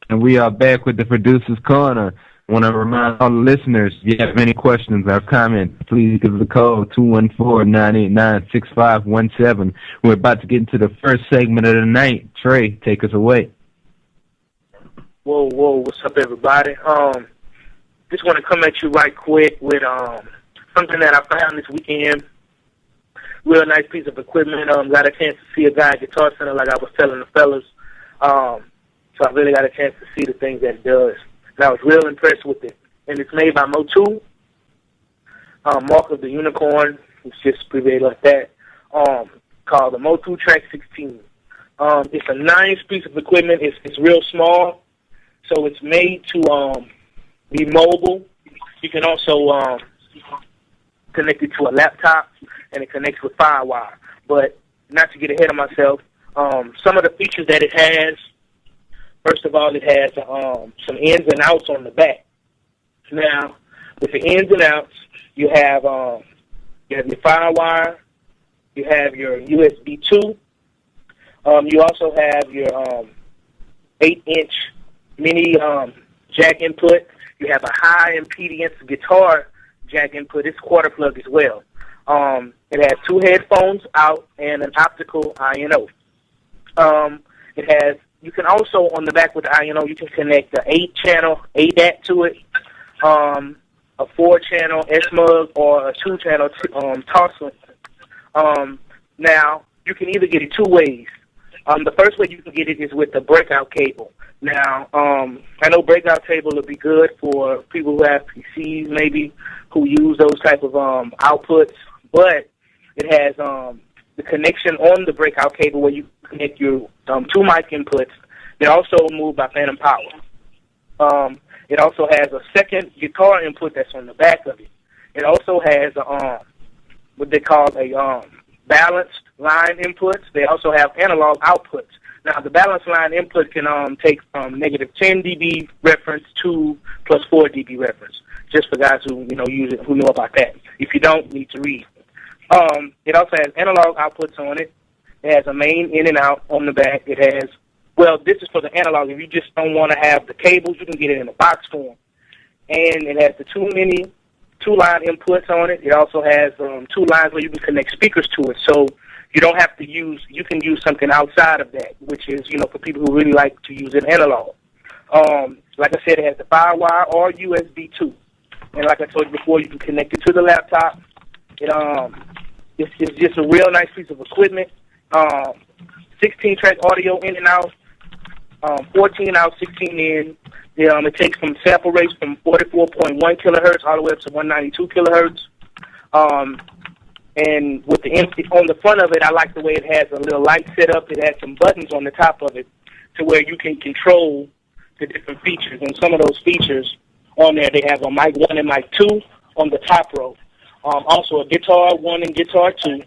And we are back with the Producer's Corner. I want to remind all the listeners, if you have any questions or comments, please give us a call, 214-989-6517. We're about to get into the first segment of the night. Trey, take us away. Whoa, what's up, everybody? Just want to come at you right quick with something that I found this weekend. Real nice piece of equipment. Got a chance to see a guy at Guitar Center like I was telling the fellas. So I really got a chance to see the things that it does. And I was real impressed with it. And it's made by Motu, Mark of the Unicorn. It's just abbreviated like that. Called the Motu Track 16. It's a nice piece of equipment. It's real small. So it's made to be mobile. You can also connect it to a laptop, and it connects with FireWire. But not to get ahead of myself, some of the features that it has, first of all, it has some ins and outs on the back. Now, with the ins and outs, you have your FireWire, you have your USB 2, you also have your 8-inch mini jack input. You have a high impedance guitar jack input. It's quarter plug as well. It has 2 headphones out and an optical I/O. It has. You can also, on the back with the I/O, you can connect the 8-channel ADAT to it, a 4-channel SMUG, or a 2-channel Toslink. Now, you can either get it 2 ways. The first way you can get it is with the breakout cable. Now, I know breakout cable will be good for people who have PCs, maybe, who use those type of outputs, but it has the connection on the breakout cable where you connect your 2 mic inputs. They're also moved by phantom power. It also has a second guitar input that's on the back of it. It also has what they call a balanced line inputs. They also have analog outputs. Now, the balanced line input can take from negative 10 dB reference to plus 4 dB reference, just for guys who use it, who know about that. If you don't, you need to read. It also has analog outputs on it. It has a main in and out on the back. It has, well, this is for the analog. If you just don't want to have the cables, you can get it in a box form. And it has the 2 line inputs on it. It also has 2 lines where you can connect speakers to it. So you don't have to you can use something outside of that, which is, for people who really like to use it analog. Like I said, it has the FireWire or USB 2. And like I told you before, you can connect it to the laptop. It's just a real nice piece of equipment. 16-track audio in and out, 14 out, 16 in. It takes from sample rates from 44.1 kilohertz all the way up to 192 kilohertz. And with the on the front of it, I like the way it has a little light setup. It has some buttons on the top of it to where you can control the different features. And some of those features on there, they have a mic 1 and mic 2 on the top row. Also a guitar 1 and guitar 2,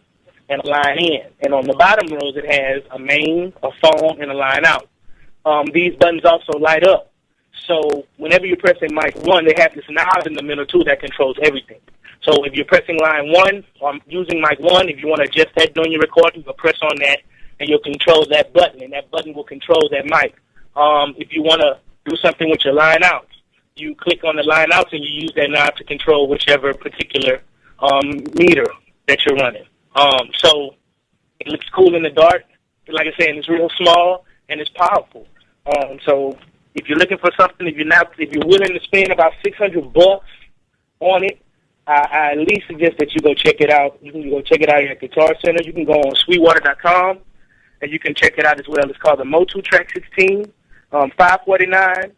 and a line in. And on the bottom rows, it has a main, a phone, and a line out. These buttons also light up. So whenever you're pressing mic 1, they have this knob in the middle, too, that controls everything. So if you're pressing line 1, or using mic 1, if you want to adjust that during your recording, you'll press on that, and you'll control that button, and that button will control that mic. If you want to do something with your line outs, you click on the line outs, and you use that knob to control whichever particular meter that you're running. So it looks cool in the dark. Like I said, it's real small, and it's powerful. So if you're looking for something, if you're willing to spend about $600 on it, I at least suggest that you go check it out. You can go check it out at Guitar Center. You can go on sweetwater.com, and you can check it out as well. It's called the Motu Track 16, $549.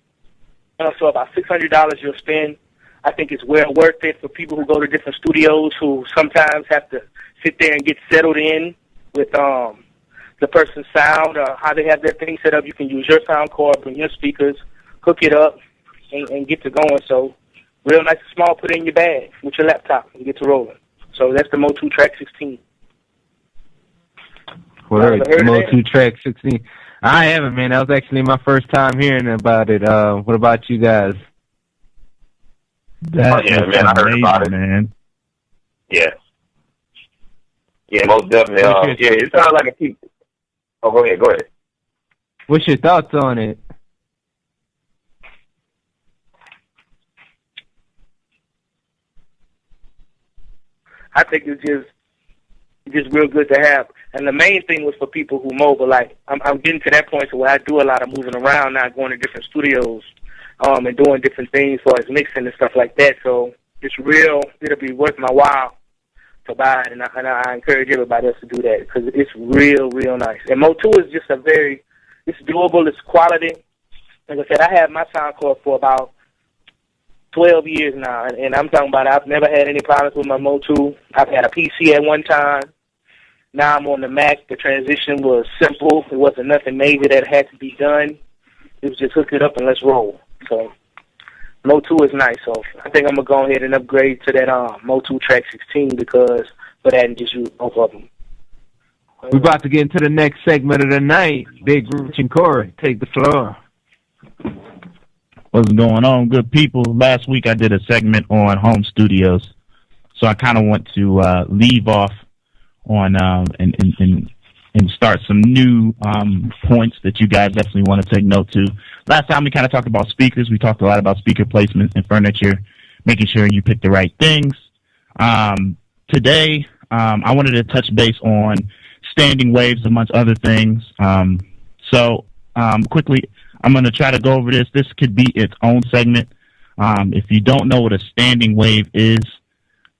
So about $600 you'll spend. I think it's well worth it for people who go to different studios who sometimes have to sit there and get settled in with the person's sound or how they have their thing set up. You can use your sound card, bring your speakers, hook it up, and get to going. So real nice and small, put it in your bag with your laptop and get to rolling. So that's the Motu Track 16. Word, Motu Track 16. I haven't, man. That was actually my first time hearing about it. What about you guys? Man, I heard about it, man. Yeah. Yeah, most definitely. Yeah, it sounds like a keep. Oh, go ahead. What's your thoughts on it? I think it's just real good to have. And the main thing was for people who mobile. Like, I'm getting to that point where I do a lot of moving around now, going to different studios, and doing different things as mixing and stuff like that. So it'll be worth my while to buy it, and I encourage everybody else to do that because it's real nice. And Motu is just it's doable, it's quality. Like I said, I have my sound card for about 12 years now, and I'm talking about I've never had any problems with my Motu. I've had a PC at one time. Now I'm on the Mac. The transition was simple. It wasn't nothing major that had to be done. It was just hook it up and let's roll. So Motu is nice. So I think I'm going to go ahead and upgrade to that Motu Track 16 because for that and just use both of them. We're about to get into the next segment of the night. Big Rich and Corey, take the floor. What's going on, good people? Last week I did a segment on home studios, so I kind of want to leave off on and start some new points that you guys definitely want to take note to. Last time we kind of talked about speakers. We talked a lot about speaker placement and furniture, making sure you pick the right things. Today, I wanted to touch base on standing waves, amongst other things. Quickly, I'm going to try to go over this. This could be its own segment. If you don't know what a standing wave is,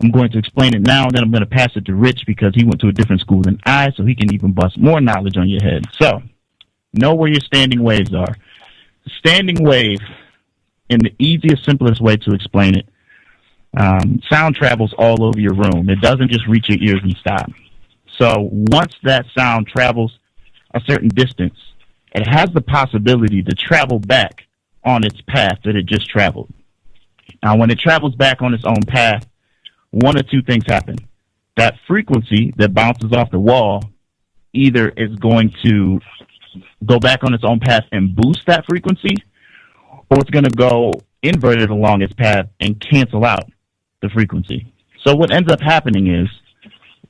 I'm going to explain it now, and then I'm going to pass it to Rich because he went to a different school than I, so he can even bust more knowledge on your head. So, know where your standing waves are. The standing wave, in the easiest, simplest way to explain it, sound travels all over your room. It doesn't just reach your ears and stop. So, once that sound travels a certain distance, it has the possibility to travel back on its path that it just traveled. Now, when it travels back on its own path, one of two things happen. That frequency that bounces off the wall either is going to go back on its own path and boost that frequency, or it's going to go inverted along its path and cancel out the frequency. So what ends up happening is,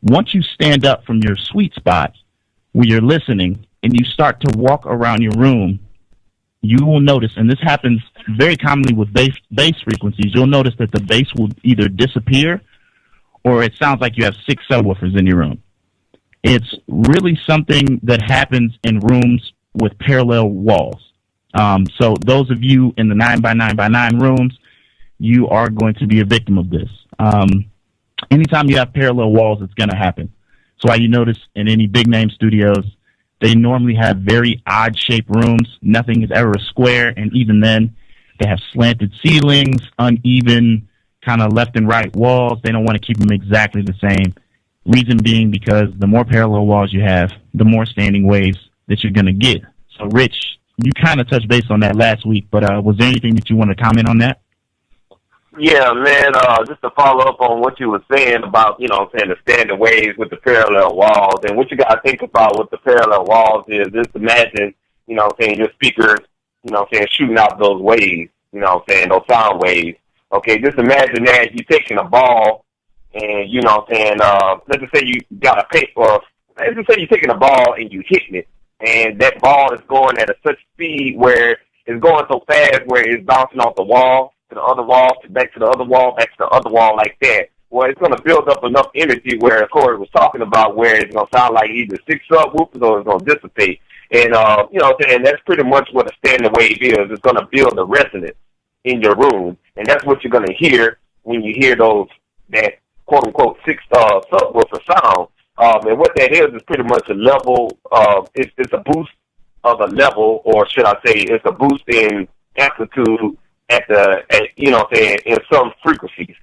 once you stand up from your sweet spot where you're listening and you start to walk around your room, you will notice, and this happens very commonly with bass frequencies, you'll notice that the bass will either disappear or it sounds like you have 6 subwoofers in your room. It's really something that happens in rooms with parallel walls. So those of you in the 9x9x9 rooms, you are going to be a victim of this. Anytime you have parallel walls, it's going to happen. That's why you notice in any big name studios, they normally have very odd-shaped rooms. Nothing is ever a square, and even then, they have slanted ceilings, uneven, kind of left and right walls. They don't want to keep them exactly the same. Reason being because the more parallel walls you have, the more standing waves that you're going to get. So, Rich, you kind of touched base on that last week, but was there anything that you want to comment on that? Yeah, man, just to follow up on what you were saying about, the standing waves with the parallel walls, and what you got to think about with the parallel walls is just imagine, your speakers, shooting out those waves, those sound waves. Okay, just imagine that you're taking a ball and, let's just say you got a paper, let's just say you're taking a ball and you hitting it, and that ball is going at such speed where it's going so fast where it's bouncing off the wall, to the other wall, back to the other wall, back to the other wall like that. Well, it's going to build up enough energy where Corey was talking about where it's going to sound like either 6 subwoofers or it's going to dissipate. And, that's pretty much what a standing wave is. It's going to build a resonance in your room. And that's what you're going to hear when you hear that quote-unquote 6 subwoofer sound. And what that is pretty much a level, it's a boost of a level, or should I say it's a boost in amplitude in some frequencies,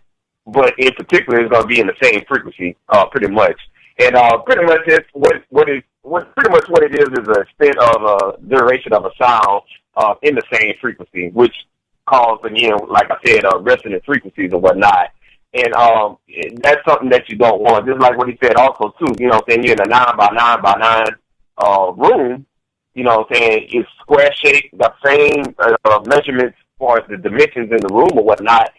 but in particular, it's going to be in the same frequency, pretty much. And pretty much, it's what it is a extent of a duration of a sound in the same frequency, which causes, again, like I said, resonant frequencies and whatnot. And that's something that you don't want. Just like what he said, also too. You're in a 9x9x9 room. It's square shaped, the same measurements as far as the dimensions in the room or whatnot.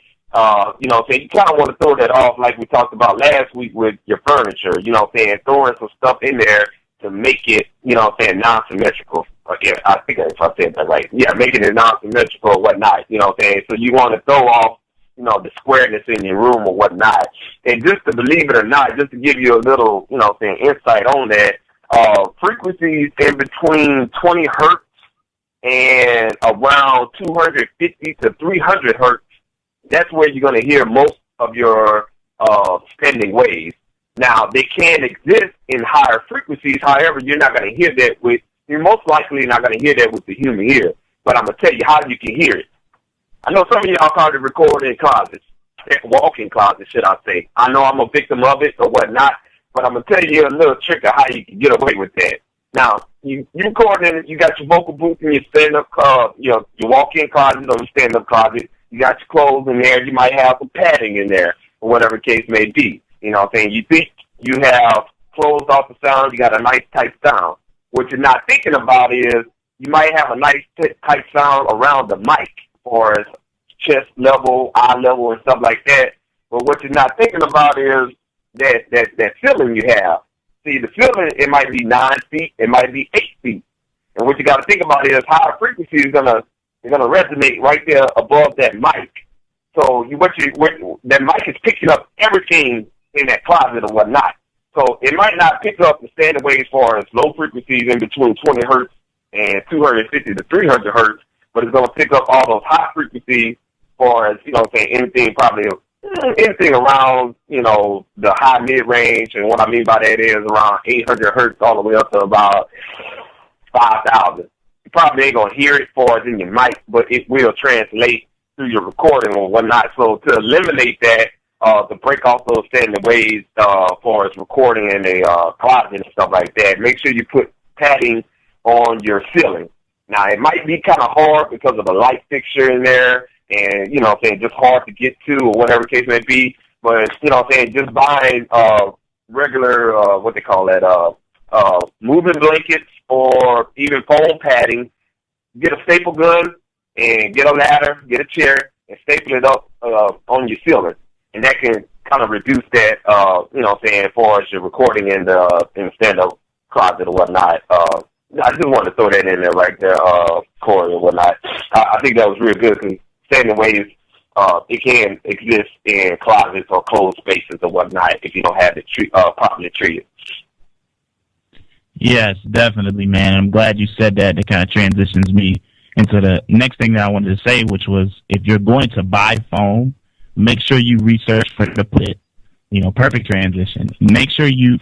You kind of want to throw that off like we talked about last week with your furniture, throwing some stuff in there to make it, non-symmetrical. Yeah, I think if I said that right. Yeah, making it non-symmetrical or whatnot, So you want to throw off, the squareness in your room or whatnot. And just to believe it or not, just to give you a little, insight on that, frequencies in between 20 hertz and around 250 to 300 hertz, that's where you're going to hear most of your standing waves. Now, they can exist in higher frequencies. However, you're most likely not going to hear that with the human ear. But I'm going to tell you how you can hear it. I know some of y'all probably record in closets, walk-in closets, should I say. I know I'm a victim of it or whatnot, but I'm going to tell you a little trick of how you can get away with that. Now, you record in it, you got your vocal booth in your stand-up, your walk-in closet or your stand-up closet. You got your clothes in there. You might have some padding in there or whatever case may be. You know what I'm saying? You think you have closed off the sound, you got a nice tight sound. What you're not thinking about is you might have a nice tight sound around the mic or chest level, eye level, and stuff like that. But what you're not thinking about is that ceiling you have. See, the ceiling, it might be 9 feet, it might be 8 feet. And what you got to think about is higher frequency is gonna resonate right there above that mic. So that mic is picking up everything in that closet or whatnot. So it might not pick up the standard waves as far as low frequencies in between 20 hertz and 250 to 300 hertz, but it's going to pick up all those high frequencies as far as, anything around, the high mid-range. And what I mean by that is around 800 hertz all the way up to about 5,000. You probably ain't going to hear it far as in your mic, but it will translate through your recording or whatnot. So to eliminate that, to break off those standard waves as far as recording in a closet and stuff like that, make sure you put padding on your ceiling. Now, it might be kind of hard because of the light fixture in there and, just hard to get to or whatever case may be. But, just buying regular, moving blankets or even foam padding, get a staple gun and get a ladder, get a chair, and staple it up on your ceiling. And that can kind of reduce that, as far as your recording in the stand-up closet or whatnot. I just wanted to throw that in there right there, Corey or whatnot. I think that was real good because standing waves, it can exist in closets or closed spaces or whatnot if you don't have it properly treated. Yes, definitely, man. I'm glad you said that. It kind of transitions me into the next thing that I wanted to say, which was if you're going to buy foam, make sure you research where to put it. Perfect transition. Make sure you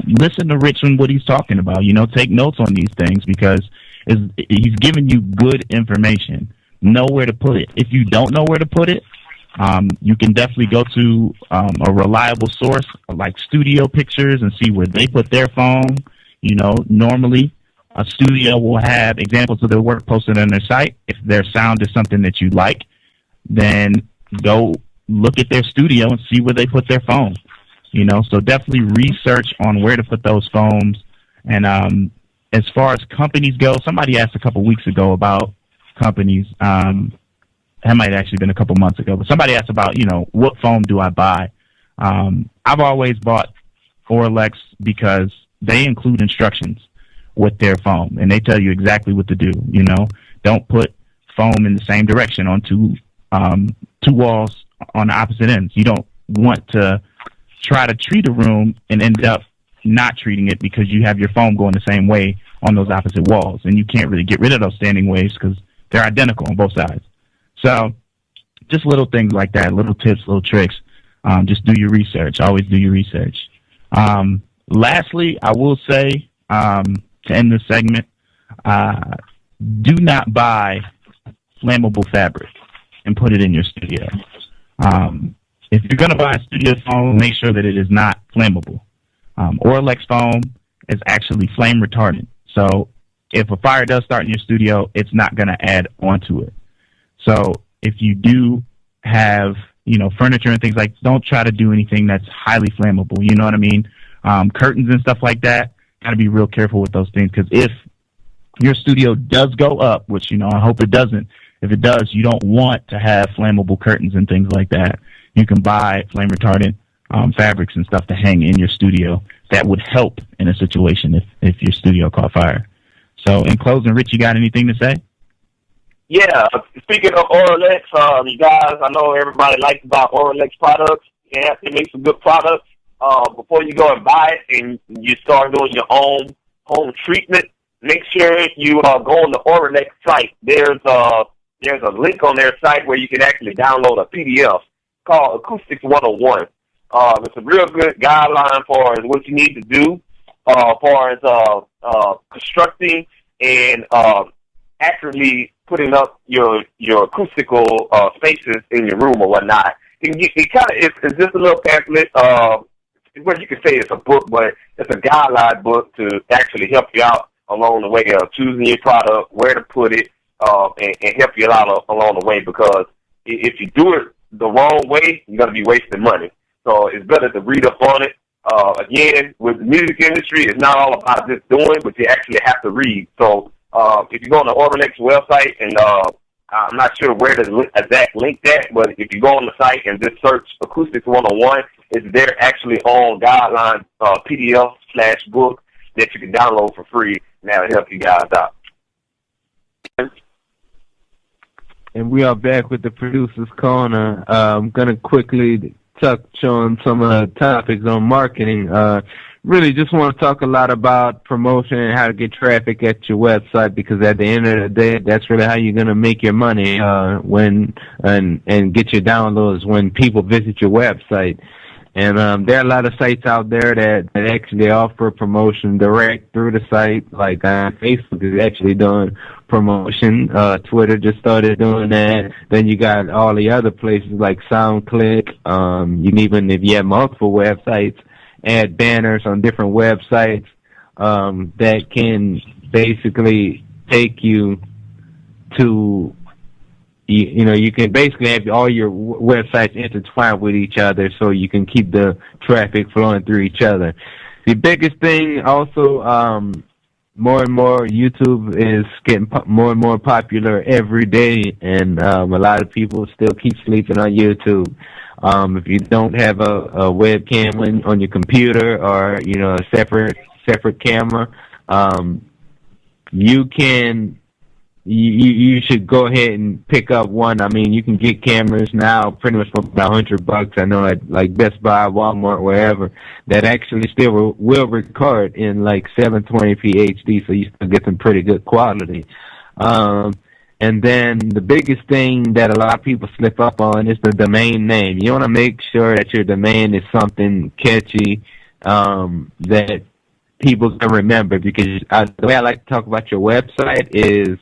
listen to Rich and what he's talking about. Take notes on these things because he's giving you good information. Know where to put it. If you don't know where to put it, you can definitely go to a reliable source like Studio Pictures and see where they put their foam. Normally a studio will have examples of their work posted on their site. If their sound is something that you like, then go look at their studio and see where they put their foam. So definitely research on where to put those foams. And as far as companies go, somebody asked a couple weeks ago about companies. That might have actually been a couple months ago, but somebody asked about, what foam do I buy? I've always bought Auralex because they include instructions with their foam, and they tell you exactly what to do. Don't put foam in the same direction on two walls on the opposite ends. You don't want to try to treat a room and end up not treating it because you have your foam going the same way on those opposite walls, and you can't really get rid of those standing waves because they're identical on both sides. So just little things like that, little tips, little tricks. Just do your research. Always do your research. Lastly, I will say to end this segment, do not buy flammable fabric and put it in your studio. If you're going to buy a studio foam, make sure that it is not flammable. Auralex foam is actually flame retardant. So if a fire does start in your studio, it's not going to add onto it. So if you do have, furniture and things like, don't try to do anything that's highly flammable. You know what I mean? Curtains and stuff like that, got to be real careful with those things because if your studio does go up, which, I hope it doesn't, if it does, you don't want to have flammable curtains and things like that. You can buy flame retardant fabrics and stuff to hang in your studio. That would help in a situation if your studio caught fire. So in closing, Rich, you got anything to say? Yeah, as speaking of Auralex, you guys, I know everybody likes about Auralex products. Yeah, they make some good products. Before you go and buy it and you start doing your own home treatment, make sure you go on the Auralex site. There's a link on their site where you can actually download a PDF called Acoustics 101. It's a real good guideline for what you need to do far as constructing and accurately putting up your acoustical spaces in your room or whatnot. It's just a little pamphlet. Well, you can say it's a book, but it's a guideline book to actually help you out along the way of choosing your product, where to put it, and help you out along the way. Because if you do it the wrong way, you're going to be wasting money. So it's better to read up on it. Again, with the music industry, it's not all about just doing, but you actually have to read. So if you go on the Auralex website, and I'm not sure where the exact link at, but if you go on the site and just search Acoustics 101, it's there actually on guideline PDF/book that you can download for free, and that'll help you guys out. And we are back with the Producer's Corner. I'm going to quickly touch on some of the topics on marketing. Really just want to talk a lot about promotion and how to get traffic at your website, because at the end of the day, that's really how you're going to make your money and get your downloads when people visit your website. And there are a lot of sites out there that actually offer promotion direct through the site, like Facebook is actually doing promotion. Twitter just started doing that. Then you got all the other places like SoundClick. You can even, if you have multiple websites, add banners on different websites that can basically take you to, you can basically have all your websites intertwined with each other so you can keep the traffic flowing through each other. The biggest thing also, more and more, YouTube is getting more and more popular every day, and a lot of people still keep sleeping on YouTube. If you don't have a webcam on your computer or, a separate camera, you should go ahead and pick up one. I mean, you can get cameras now pretty much for about $100. I know at like Best Buy, Walmart, wherever, that actually still will record in like 720p HD, so you still get some pretty good quality. And then the biggest thing that a lot of people slip up on is the domain name. You want to make sure that your domain is something catchy that people can remember, because the way I like to talk about your website is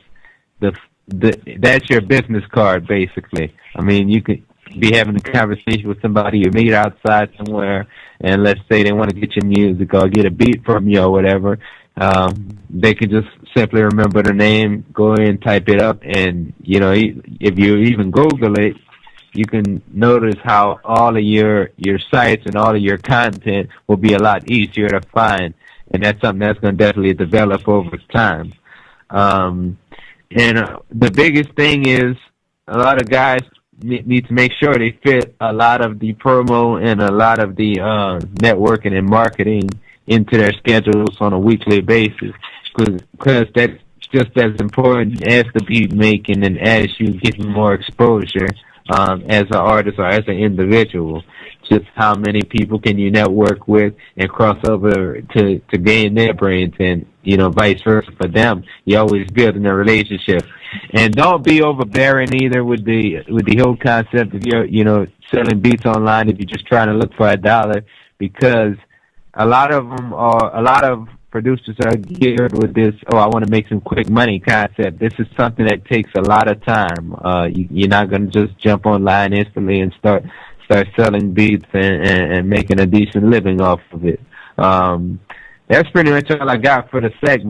that's your business card, basically. I mean, you could be having a conversation with somebody you meet outside somewhere, and let's say they want to get your music or get a beat from you or whatever. They can just simply remember the name, go in and type it up, and, if you even Google it, you can notice how all of your sites and all of your content will be a lot easier to find, and that's something that's going to definitely develop over time. And the biggest thing is a lot of guys need to make sure they fit a lot of the promo and a lot of the networking and marketing into their schedules on a weekly basis, because that's just as important as the beat making and as you get more exposure as an artist or as an individual. Just how many people can you network with and cross over to gain their brains, and vice versa for them. You're always building a relationship, and don't be overbearing either with the whole concept of you're selling beats online if you're just trying to look for $1, because a lot of producers are geared with this, I want to make some quick money concept. This is something that takes a lot of time. You're not going to just jump online instantly and start selling beats and making a decent living off of it. That's pretty much all I got for the segment.